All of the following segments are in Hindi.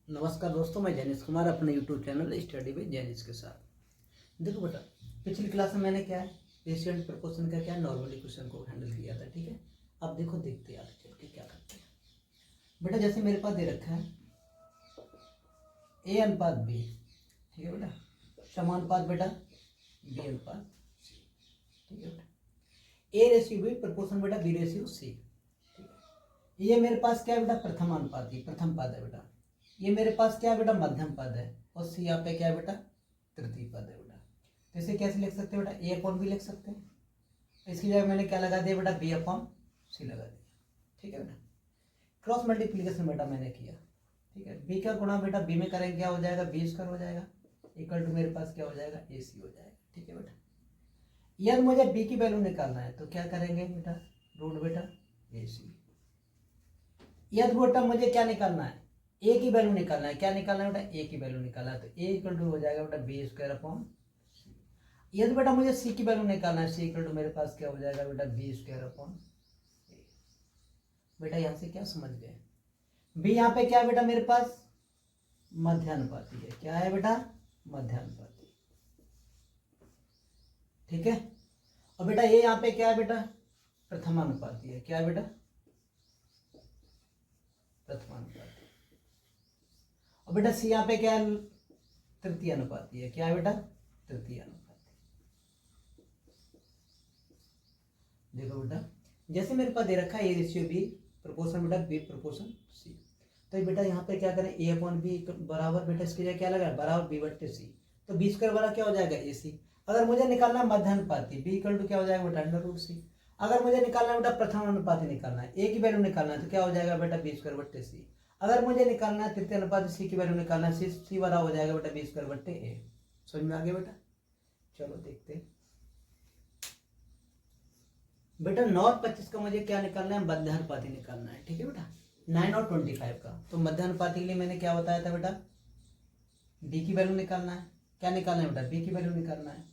नमस्कार दोस्तों, मैं जैनिस कुमार अपने YouTube channel study with Janis के साथ। देखो बेटा, पिछली क्लास में मैंने क्या है रेशियो एंड प्रपोर्शन का क्या नॉर्मल इक्वेशन को हैंडल किया था। ठीक है, अब देखो देखते हैं आगे चल के क्या करते हैं। बेटा जैसे मेरे पास दे रखा है ए अनुपात बी, ठीक है बेटा, समानुपात बेटा बी अनुपात सी। ठीक है बेटा, ए रेशियो बी प्रपोर्शन बेटा बी रेशियो सी। ठीक है, ये मेरे पास क्या है बेटा प्रथम अनुपात, प्रथम पद है बेटा। ये मेरे पास क्या है बेटा मध्यम पद है, और सी यहाँ पे क्या है बेटा तृतीय पद है बेटा। तो इसे कैसे लिख सकते हैं बेटा, ए अपॉन बी लिख सकते हैं। इसकी जगह मैंने क्या लगा दिया बेटा बी अपॉन सी लगा दिया। ठीक है बेटा, क्रॉस मल्टीप्लीकेशन बेटा मैंने किया। ठीक है, बी का गुणा बेटा बी में करेंगे क्या हो जाएगा बी स्क्वायर हो जाएगा, इक्वल टू मेरे पास क्या हो जाएगा ए सी हो जाएगा। ठीक है बेटा, यदि मुझे बी की वैल्यू निकालना है तो क्या करेंगे बेटा रूट बेटा ए सी। यदि बेटा मुझे क्या निकालना है ए की वैल्यू निकालना है, क्या निकालना है बेटा ए की वैल्यू निकालना है, तो ए इक्वल टू हो जाएगा बेटा बी स्क्वायर अपॉन सी। यदि बेटा मुझे सी की वैल्यू निकालना है, सी इक्वल टू मेरे पास क्या हो जाएगा बेटा बी स्क्वायर अपॉन ए। बेटा यहाँ से क्या समझ गए, बी यहाँ पे क्या है बेटा मेरे पास मध्यानुपाती है। क्या है बेटा मध्यानुपाती। ठीक है, और बेटा ए यहाँ पे क्या है बेटा प्रथमानुपाती है। क्या है बेटा प्रथमानुपाती। और बेटा सी यहाँ पे क्या है तृतीय अनुपाती है। क्या है बेटा तृतीय अनुपाती। देखो बेटा जैसे मेरे पास दे रखा है ए रेशियो बी प्रोपोर्शन बेटा बी प्रोपोर्शन सी, तो बेटा यहाँ पे क्या करें ए अपॉन बी बराबर बेटा इसकी जगह क्या लगा बराबर बी बट्टे सी, तो बी स्क्वायर वाला क्या हो जाएगा ए सी। अगर मुझे निकालना है मध्यानुपाती बी इक्वल टू क्या हो जाएगा बेटा अंडर रूट सी। अगर मुझे निकालना है बेटा प्रथम अनुपाती निकालना है, ए की वैल्यू निकालना है तो क्या हो जाएगा बेटा बी स्क्वायर बट्टे सी। अगर मुझे निकालना है तृतीय अनुपात सी की वैल्यू निकालना है, सी वाला हो जाएगा बेटा बी स्क्वायर बट्टे ए। समझ में आ गया बेटा, चलो देखते हैं बेटा। 9 और 25 का मुझे क्या निकालना है मध्यानुपाती निकालना है। ठीक है बेटा, 9 और 25 का, तो मध्यानुपाती के लिए मैंने क्या बताया था बेटा बी की वैल्यू निकालना है। क्या निकालना है बेटा बी की वैल्यू निकालना है।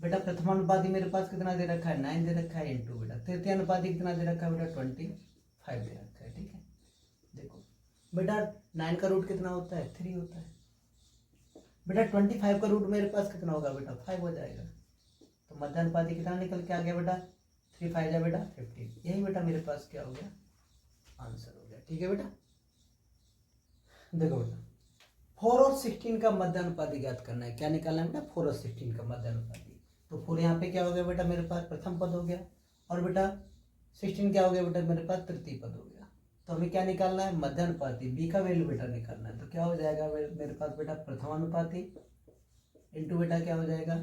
बेटा प्रथमानुपाती मेरे पास कितना दे रखा है 9 दे रखा है इंटू बेटा तृतीय अनुपाती कितना दे रखा है बेटा 25 दे रखा है। ठीक है, देखो बेटा 9 का रूट कितना होता है 3 होता है बेटा, 25 का रूट मेरे पास कितना होगा बेटा 5 हो जाएगा। तो मध्यानुपाती कितना निकल के आ गया बेटा 3 5 जा बेटा 15। यही बेटा मेरे पास क्या हो गया आंसर हो गया। ठीक है बेटा, देखो बेटा 4 और 16 का मध्यानुपाती ज्ञात करना है। क्या निकालना है बेटा 4 और 16 का मध्यानुपाती, तो 4 यहाँ पे क्या हो गया बेटा मेरे पास प्रथम पद हो गया, और बेटा 16 क्या हो गया बेटा मेरे पास तृतीय पद हो गया। तो हमें क्या निकालना है मध्यानुपाती बी का वैल्यू बेटा निकालना है, तो क्या हो जाएगा मेरे पास बेटा प्रथमानुपाती इंटू बेटा क्या हो जाएगा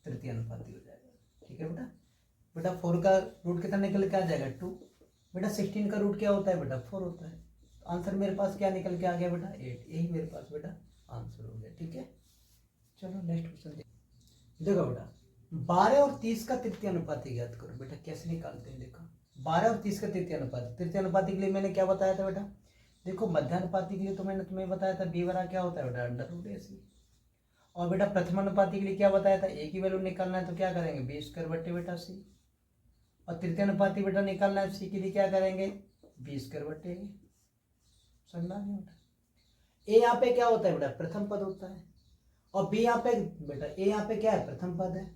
तृतीय अनुपाती हो जाएगा। ठीक है बेटा, बेटा 4 का रूट कितना निकल के आ जाएगा 2, बेटा 16 का रूट क्या होता है बेटा 4 होता है। तो आंसर मेरे पास क्या निकल के आ गया बेटा 8। यही मेरे पास बेटा आंसर हो गया। ठीक है, चलो नेक्स्ट क्वेश्चन देखो बेटा 12 और 30 का तृतीय अनुपाती ज्ञात करो। बेटा कैसे निकालते हैं, देखो 12 और 30 का तृतीय अनुपाती। तृतीय अनुपाती के लिए मैंने क्या बताया था बेटा, देखो मध्यानुपाती के लिए तो मैंने तुम्हें बताया था बी बराबर क्या होता है बेटा अंडर रूट ए सी। और बेटा प्रथम अनुपाती के लिए क्या बताया था ए की वैल्यू निकालना है तो क्या करेंगे बी स्क्वायर बट्टे बेटा सी, और तृतीय अनुपाती बेटा निकालना है सी के लिए क्या करेंगे बी स्क्वायर बट्टे ए। समझ में आ गया बेटा, ए यहाँ पे क्या होता है बेटा प्रथम पद होता है, और बी यहाँ पे बेटा ए यहाँ पे क्या है प्रथम पद है,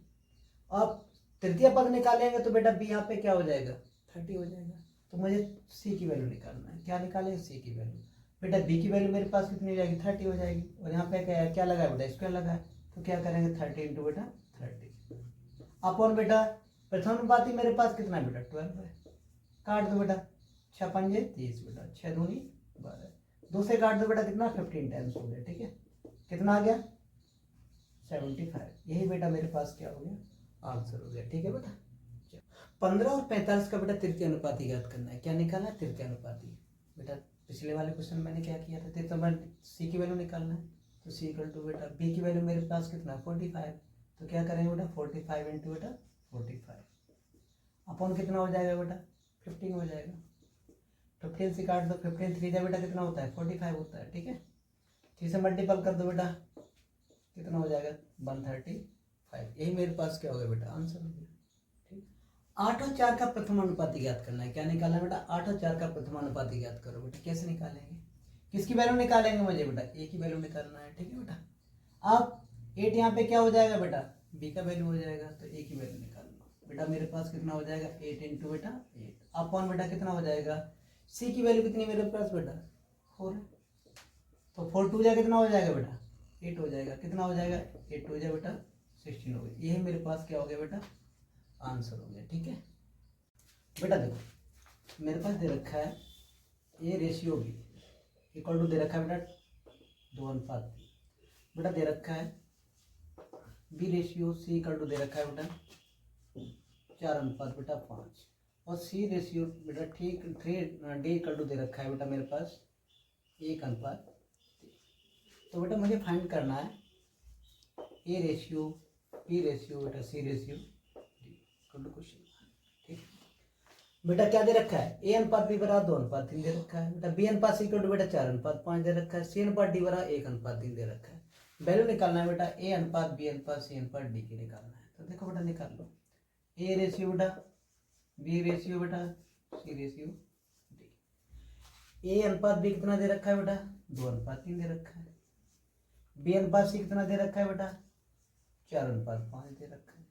अब तृतीय पद निकालेंगे तो बेटा बी यहाँ पे क्या हो जाएगा 30 हो जाएगा। तो मुझे सी की वैल्यू निकालना है। क्या निकालेंगे सी की वैल्यू, बेटा बी की वैल्यू मेरे पास कितनी हो जाएगी 30 हो जाएगी, और यहाँ पे क्या लगा है बेटा स्क्वायर लगा है, तो क्या करेंगे 30 इंटू बेटा 30 अपॉन बेटा प्रथम अनुपाती मेरे पास कितना है बेटा 12 है। काट दो बेटा 6 पंजे 30 बेटा 6 दूनी 12, 2 से काट दो बेटा कितना 15 टाइम्स हो गया। ठीक है, कितना आ गया 75। यही बेटा मेरे पास क्या हो गया आंसर हो गया। ठीक है बेटा, 15 और 45 का बेटा तृतीय अनुपाती ज्ञात करना है। क्या निकालना है तृतीय अनुपाती। बेटा पिछले वाले क्वेश्चन मैंने क्या किया था तृतीय सी की वैल्यू निकालना है, तो सी इक्वल टू बेटा बी की वैल्यू मेरे पास कितना 45, तो क्या करेंगे बेटा 45 इंटू बेटा 45 अपॉन कितना हो जाएगा बेटा 15 हो जाएगा। 15 से काट दो 15 3 जा बेटा कितना होता है 45 होता है। ठीक है, 3 से मल्टीपल कर दो बेटा कितना हो जाएगा 135। यही मेरे पास क्या हो गया बेटा आंसर हो गया। ठीक, 8 और 4 का प्रथम अनुपाती ज्ञात करना है। क्या निकालना है बेटा 8 और 4 का प्रथम अनुपाती ज्ञात करो। बेटा कैसे निकालेंगे, किसकी वैल्यू निकालेंगे मुझे बेटा, ए की वैल्यू निकालना है, ठीक है बेटा। अब 8 यहाँ पे क्या हो जाएगा बेटा, बी का वैल्यू हो जाएगा, तो ए की वैल्यू निकाल लो बेटा। मेरे पास कितना हो जाएगा 8 इंटू बेटा 8 अपॉन बेटा कितना हो जाएगा, सी की वैल्यू कितनी मेरे पास बेटा 4 है, तो 4 2 जा कितना हो जाएगा बेटा 8 हो जाएगा, कितना हो जाएगा 8 2 जा बेटा 16 हो गया। ये मेरे पास क्या हो गया बेटा, आंसर हो गया, ठीक है बेटा। देखो मेरे पास दे रखा है A ratio B equal to दे रखा है बेटा 2:3 बेटा, दे रखा है B ratio C equal to दे रखा है बेटा 4:5 बेटा 5, और सी रेशियो बेटा ठीक 3 डी इक्वल टू दे रखा है बेटा मेरे पास 1:3। तो बेटा मुझे फाइंड करना है ए रेशियो बी रेशियो बेटा C ratio D equal to question, ठीक बेटा। क्या दे रखा है, ए अनुपात बी बराबर 2:3 दे रखा है बेटा, बी अनुपात सी इक्वल टू बेटा 4:5 दे रखा है, सी अनुपात डी बराबर 1:3 दे रखा है। वैल्यू निकालना है बेटा ए अनुपात बी अनुपात सी अनुपात डी की निकालना है। तो देखो बेटा निकाल लो, ए रेशियो बेटा बी रेशियो बेटा सी रेशियो डी। ए अनुपात बी कितना दे रखा है बेटा 2:3 दे रखा है, बी अनुपात सी कितना दे रखा है बेटा 4:5 दे रखा है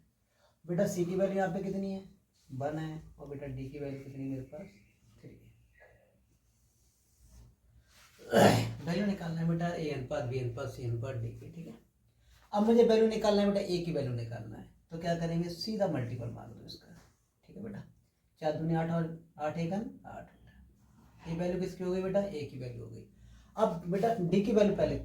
बेटा। सी की वैल्यू यहाँ पे कितनी है 1 है, और बेटा डी की वैल्यू कितनी मेरे पास 3 है। वैल्यू निकालना है बेटा ए अनुपात बी अनुपात सी अनुपात डी की, ठीक है। अब मुझे वैल्यू निकालना है बेटा ए की वैल्यू निकालना है, तो क्या करेंगे सीधा मल्टीपल मार दो इसका, ठीक है बेटा। 4 दूनी 8 और 8 एकन 8, ये वैल्यू किसकी हो गई बेटा ए की वैल्यू हो गई। अब बेटा डी की वैल्यू पहले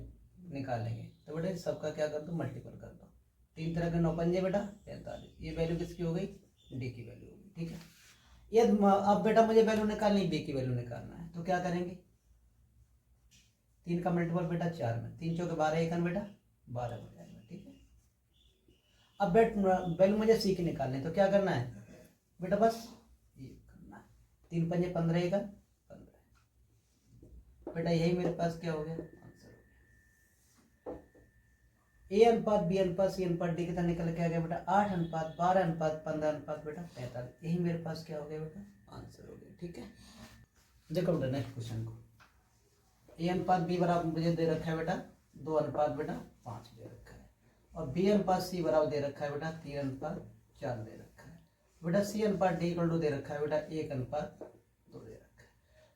निकालेंगे, तो बेटा सबका क्या कर दो मल्टीपल कर दो, 3 तरह के 9 पंजे बेटा 45, ये वैल्यू किसकी हो गई डी की वैल्यू हो गई, ठीक है। ये अब बेटा मुझे वैल्यू निकालनी बी की वैल्यू निकालना है, तो क्या करेंगे 3 का मल्टीपल बेटा 4 में 3 चौके 12 एकन बेटा 12 हो जाएगा, ठीक है। अब वैल्यू मुझे सी की निकालनी है, तो क्या करना है बेटा बस ये करना है, 3 पंजे 15 एकन 15 बेटा, यही मेरे पास क्या हो गया आंसर हो गया। ए अनुपात बी अनुपात सी अनुपात डी कितना निकल के आ गया बेटा 8 अनुपात 12 अनुपात 15 अनुपात बेटा 45, यही मेरे पास क्या हो गया बेटा आंसर हो गया, ठीक है। देखो बेटा नेक्स्ट क्वेश्चन को, ए अनुपात बी बराबर मुझे दे रखा है बेटा 2:5 बेटा 5 दे रखा है, और बी अनुपात सी बराबर दे रखा है बेटा 3:4 दे रखा है बेटा, सी अनुपात डी इक्वल टू दे रखा है बेटा 1:2 दे रखा है।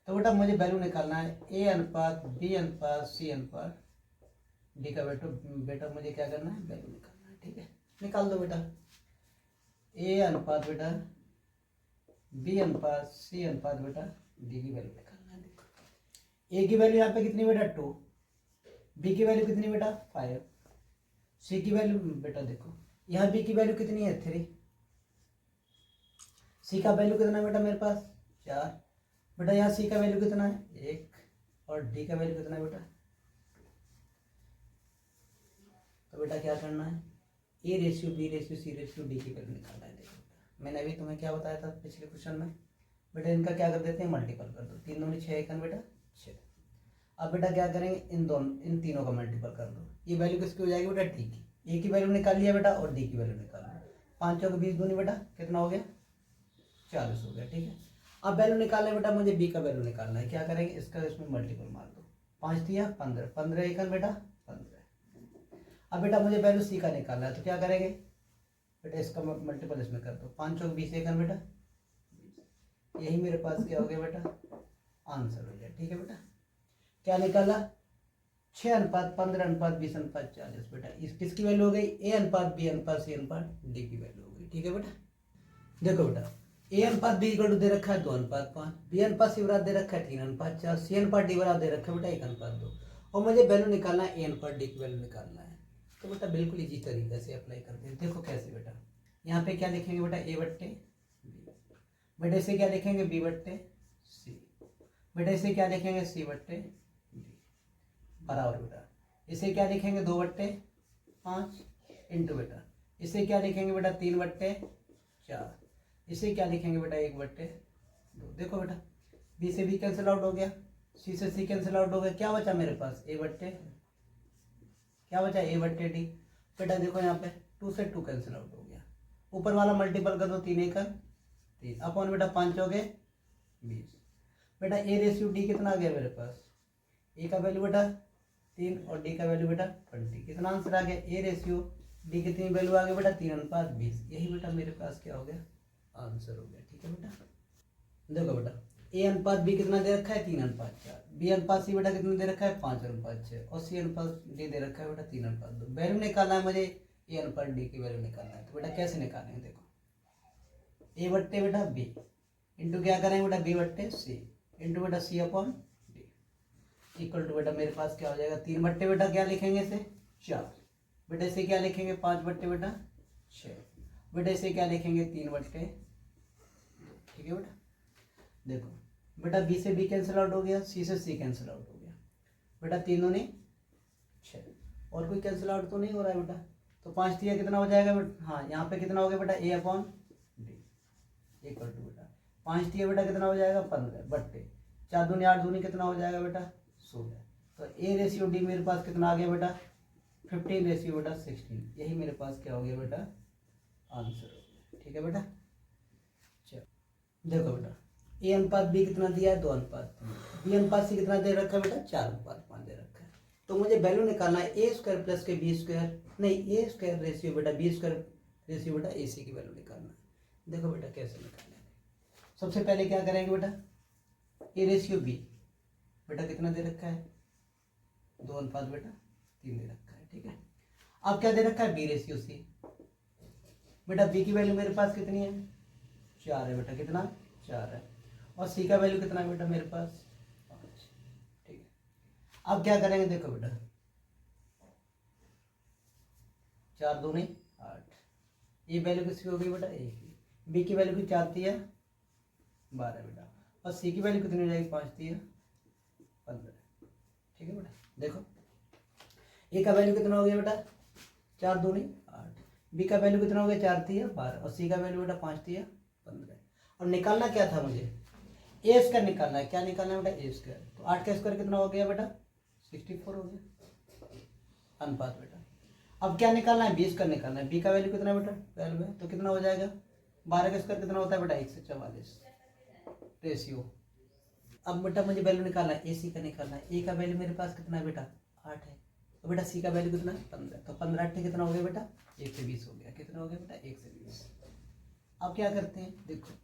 तो बेटा मुझे वैल्यू निकालना है ए अनुपात बी अनुपात सी अनुपात डी का बेटा मुझे क्या करना है वैल्यू निकालना है, ठीक है। निकाल दो बेटा, ए अनुपात बेटा बी अनुपात सी अनुपात बेटा डी की वैल्यू निकालना है। देखो ए की वैल्यू यहाँ पे कितनी बेटा 2, बी की वैल्यू कितनी बेटा 5, सी की वैल्यू बेटा देखो यहाँ बी की वैल्यू कितनी है 3, सी का वैल्यू कितना बेटा मेरे पास 4 बेटा, यहाँ सी का वैल्यू कितना है 1, और डी का वैल्यू कितना है बेटा। तो बेटा क्या करना है A ratio B ratio C ratio D की वैल्यू निकालना है। देखो बेटा मैंने अभी तुम्हें क्या बताया था पिछले क्वेश्चन में, बेटा इनका क्या कर देते हैं मल्टीपल कर दो, 3 दूनी 6 एकन बेटा 6। अब बेटा क्या करेंगे इन तीनों का मल्टीपल कर दो, ये वैल्यू किसकी हो जाएगी बेटा डी की, ए की वैल्यू निकाल लिया बेटा और डी की वैल्यू निकाल लिया, 5 चौके 20 दूनी बेटा कितना हो गया 40 हो गया, ठीक है। अब वैल्यू निकालना है बेटा मुझे बी का वैल्यू निकालना है, क्या करेंगे इसका इसमें मल्टीपल मार दो, 5 दिया 15 15 एकन बेटा 15। अब बेटा मुझे वैल्यू सी का निकालना है, तो क्या करेंगे बेटा इसका मल्टीपल इसमें कर दो, 5 चौक 20 एकन बेटा 20, यही मेरे पास क्या हो गया बेटा आंसर हो गया, ठीक है बेटा। क्या निकाला 6 अनुपात 15 अनुपात 20 अनुपात 40 बेटा, इस किसकी वैल्यू हो गई ए अनुपात बी अनुपात सी अनुपात डी की वैल्यू हो गई, ठीक है बेटा। देखो बेटा ए अनुपात बी इक्वल टू दे रखा है 2:5, बी अनुपात सी बराबर दे रखा है 3:4, सी अनुपात डी बराबर दे रखा है बेटा 1:2, और मुझे वैल्यू निकालना है ए अनुपात डी की वैल्यू निकालना है। तो बेटा बिल्कुल इजी तरीके से अप्लाई करते हैं, देखो कैसे बेटा, यहाँ पे क्या लिखेंगे बेटा ए बट्टे बी, बेटा इसे क्या लिखेंगे बी बट्टे सी, बेटा इसे क्या लिखेंगे सी बट्टे डी बराबर बेटा, इसे क्या लिखेंगे 2/5 इंटू बेटा, इसे क्या लिखेंगे बेटा 3/4, इसे क्या लिखेंगे बेटा 1/2। देखो बेटा बी से बी कैंसिल आउट हो गया, सी से सी कैंसिल आउट हो गया, क्या बचा मेरे पास ए बट्टे क्या बचा ए बट्टे डी। बेटा देखो यहाँ पे 2 से 2 कैंसिल आउट हो गया, ऊपर वाला मल्टीपल कर दो 3 एकन 3 अपॉन बेटा 5 हो गए 20, बेटा ए रेशियो डी कितना आ गया मेरे पास ए का वैल्यू बेटा 3 और डी का वैल्यू बेटा 20। कितना आंसर आ गया? ए रेशियो डी कितनी वैल्यू आ गई बेटा? 3:20। यही बेटा मेरे पास क्या हो गया? आंसर हो गया। ठीक है बेटा, देखो बेटा ए अनुपात बी कितना दे रखा है? 3:4। बी अनुपात सी बेटा कितना दे रखा है? 5:6। और सी अनुपात डी दे रखा है बेटा 3:2। वैल्यू निकालना है मुझे ए अनुपात डी की वैल्यू निकालना है। तो बेटा कैसे निकालेंगे? देखो ए बट्टे बेटा बी इंटू क्या करेंगे बेटा? बी बट्टे सी इंटू बेटा सी अपॉन डी इक्वल टू बेटा मेरे पास क्या हो जाएगा? 3 बट्टे बेटा क्या लिखेंगे इसे? 4। बेटा इसे क्या लिखेंगे? 5 बट्टे बेटा 6। बेटा इसे क्या लिखेंगे? 3 बट्टे। ठीक है बेटा, देखो बेटा बी से बी कैंसिल आउट हो गया, सी से सी कैंसिल आउट हो गया बेटा, 3 दूनी 6। और कोई कैंसिल आउट तो नहीं हो रहा है बेटा। तो 5 दिया कितना हो जाएगा बेटा? हाँ यहाँ पे कितना हो गया बेटा? ए अपॉन डी इक्वल टू बेटा 5 दिया बेटा कितना हो जाएगा? 15 बट्टे 4 दूनी 8 दूनी कितना हो जाएगा बेटा? 16। तो ए रेशियो डी मेरे पास कितना आ गया बेटा? 15 रेशियो बेटा 16। यही मेरे पास क्या हो गया बेटा? आंसर हो गया। ठीक है बेटा, चलो देखो बेटा ए अनुपात बी कितना दिया है? 2:3। बी अनुपात सी कितना दे रखा है बेटा? 4:5 दे रखा है। तो मुझे वैल्यू निकालना है ए स्क्वायर प्लस के बी स्क्वायर, नहीं ए स्क्वायर रेशियो बेटा बी स्क्वायर रेशियो बेटा ए सी की वैल्यू निकालना है। देखो बेटा कैसे निकालेंगे। सबसे पहले क्या करेंगे बेटा? ए रेशियो बी बेटा कितना दे रखा है? 2:3 बेटा 3 दे रखा है। ठीक है, अब क्या दे रखा है? बी रेशियो सी बेटा बी की वैल्यू मेरे पास कितनी है? 4 है बेटा, कितना? 4 है। और सी का वैल्यू कितना है बेटा मेरे पास? 5। ठीक है, अब क्या करेंगे? देखो बेटा 4 दूनी 8। ये वैल्यू किसकी हो गई बेटा? ए की। बी की वैल्यू की 4 थी 12 बेटा, और सी की वैल्यू कितनी हो जाएगी? 5 थी 15। ठीक है बेटा, देखो ए का वैल्यू कितना हो गया बेटा? 4 दूनी 8। बी का वैल्यू कितना हो गया? 4 थी 12, और सी का वैल्यू बेटा 5 थी 15। और निकालना क्या था मुझे? ए स्क्वायर निकालना है। क्या निकालना है बेटा? ए स्क्वायर। तो 8 का स्क्वायर कितना हो गया बेटा? 64 हो गया अनुपात बेटा। अब क्या निकालना है? बी स्क्वायर निकालना है। बी का वैल्यू कितना बेटा? 12 है। तो कितना हो जाएगा? 12 का स्क्वायर कितना होता है बेटा? 144 रेशियो। अब बेटा मुझे वैल्यू निकालना है, ए सी का निकालना है। ए का वैल्यू मेरे पास कितना है बेटा? 8 है। तो बेटा सी का वैल्यू कितना है? 15। तो 15 8 कितना हो गया बेटा? 1 से 20 हो गया। कितना हो गया बेटा? 1 से 20। अब क्या करते हैं? देखो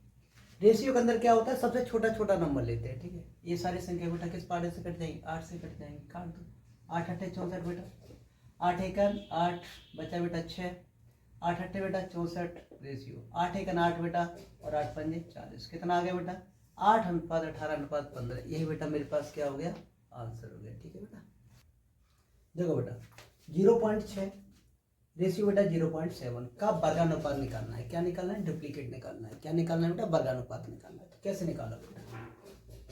रेशियो के अंदर क्या होता है? सबसे छोटा छोटा नंबर लेते हैं। ठीक है, ये सारी संख्या बेटा किस पार्ट से कट जाएंगी? 8 से कट जाएंगी। काट दो। 8 8 64 बेटा, 8 1 8 बचा बेटा 6, 8 8 बेटा 64 रेशियो, 8 1 8 बेटा, और 8 5 40। कितना आ गया बेटा? 8:18:15। यही बेटा मेरे पास क्या हो गया? आंसर हो गया। ठीक है बेटा, देखो बेटा 0.6 रेशियो बेटा 0.7 का वर्गानुपात निकालना है। क्या निकालना है? डुप्लीकेट निकालना है। क्या निकालना है बेटा? वर्गानुपात निकालना है। तो कैसे निकाला बेटा?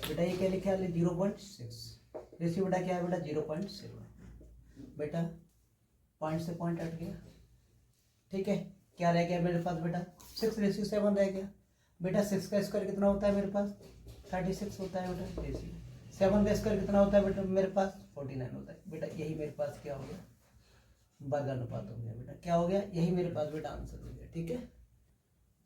बेटा ये क्या लिखा है? 0.6 रेशियो बेटा क्या है बेटा? 0.7 बेटा, पॉइंट से पॉइंट हट गया। ठीक है, क्या रह गया मेरे पास बेटा? 6 रेशियो 7 रह गया बेटा। 6 का स्क्वायर कितना होता है मेरे पास? 36 होता है बेटा रेशियो। 7 का स्क्वायर कितना होता है बेटा मेरे पास? 49 होता है बेटा। यही मेरे पास क्या हो गया? वर्गानुपात हो गया बेटा। क्या हो गया? यही मेरे पास बेटा आंसर हो गया। ठीक है,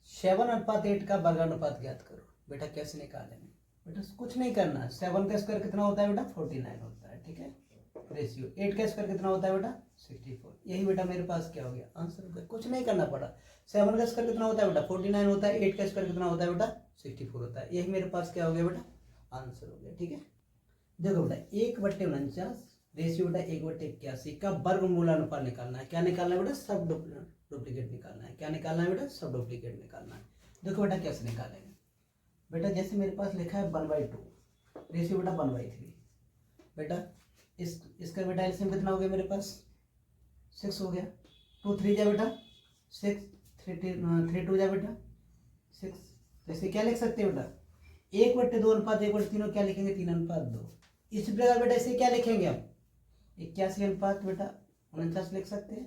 7:8 का वर्गानुपात ज्ञात करो। बेटा कैसे निकालेंगे? बेटा कुछ नहीं करना है। 7 का स्क्वायर कितना होता है बेटा? 49 होता है। ठीक है, रेशियो 8 का स्क्वायर कितना होता है बेटा? 64। यही बेटा मेरे पास क्या हो गया? आंसर हो गया। कुछ नहीं करना पड़ा। 7 का स्क्वायर कितना होता है बेटा? 49 होता है। 8 का स्क्वायर कितना होता है बेटा? 64 होता है। यही मेरे पास क्या हो गया बेटा? आंसर हो गया। ठीक है, देखो बेटा 1/49 रेशियो बेटा 1/81 का वर्गमूलानुपात निकालना है। क्या निकालना है बेटा? सब डुप्लीकेट निकालना है। क्या निकालना है बेटा? सब डुप्लीकेट निकालना है। देखो बेटा कैसे निकालेंगे? बेटा जैसे मेरे पास लिखा है 1/2 रेशियो बेटा 1/3 बेटा, इसका बेटा एलसीएम कितना हो गया मेरे पास? 6 हो गया। 2 3 जा बेटा 6, 3 2 जा बेटा 6। तो इसे क्या लिख सकते हैं बेटा? 1/2 अनुपात 1/3 क्या लिखेंगे? 3:2। इसी प्रकार बेटा इसे क्या लिखेंगे हम? 81 अनुपात बेटा 49 लिख सकते हैं।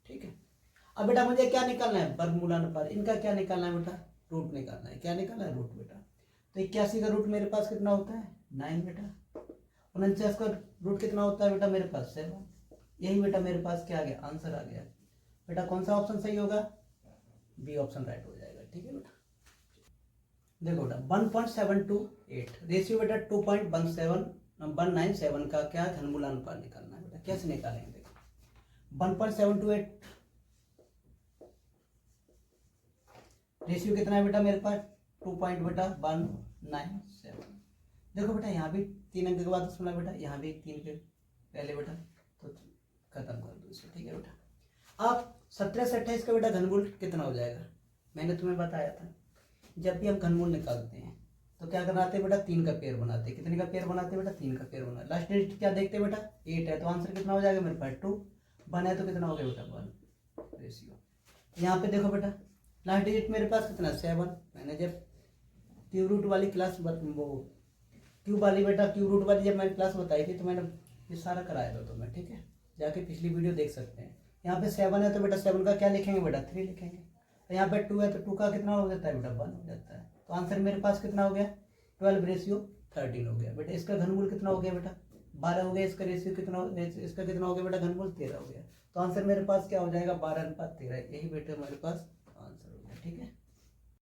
ठीक है, अब बेटा मुझे क्या निकालना है? वर्गमूलानुपात। इनका क्या निकालना है बेटा? रूट निकालना है। क्या निकालना है? रूट बेटा। तो 81 का रूट मेरे पास कितना होता है? 9 बेटा। 49 का रूट कितना होता है बेटा मेरे पास? 7। यही बेटा मेरे पास क्या आ गया? आंसर आ गया बेटा। कौन सा ऑप्शन सही होगा? बी ऑप्शन राइट हो जाएगा। ठीक है बेटा, देखो बेटा 1.728 रेशियो बेटा 2.17 197 का क्या घनमूल अनुपात निकालना है बेटा, कैसे निकालेंगे देखो 1.728 रेशियो कितना है बेटा मेरे पास 2.197। देखो बेटा यहाँ भी 3 अंक के बाद सुना बेटा, यहाँ भी 3 के पहले बेटा, तो खत्म कर दो इसको, ठीक है बेटा। अब 17 से 28 का बेटा घनमूल कितना हो जाएगा, मैंने तुम्हें बताया था जब भी हम घनमूल निकालते हैं तो क्या बनाते हैं बेटा, 3 का पेयर बनाते हैं। कितने का पेयर बनाते हैं बेटा, 3 का पेयर बना। लास्ट डिजिट क्या देखते हैं बेटा, 8 है, तो आंसर कितना हो जाएगा मेरे पास 2। 1 है तो कितना हो गया बेटा 1 रेशियो। यहाँ पे देखो बेटा लास्ट डिजिट मेरे पास कितना 7। मैंने जब क्यूब रूट वाली क्लास वो क्यूब वाली बेटा क्यूब रूट वाली जब मैंने क्लास बताई थी तो मैंने ये सारा कराया था तुम्हें, ठीक है, जाके पिछली वीडियो देख सकते हैं। यहाँ पे 7 है तो बेटा 7 का क्या लिखेंगे बेटा 3 लिखेंगे। तो यहाँ पे 2 है तो 2 का कितना हो जाता है बेटा 1 हो जाता है। तो आंसर मेरे पास कितना हो गया 12 रेशियो 13 हो गया बेटा। इसका घनमूल कितना हो गया बेटा 12 हो गया। इसका रेशियो कितना इसका कितना हो गया बेटा घनमूल 13 हो गया। तो आंसर मेरे पास क्या हो जाएगा 12:13। यही बेटा मेरे पास आंसर हो गया, ठीक है।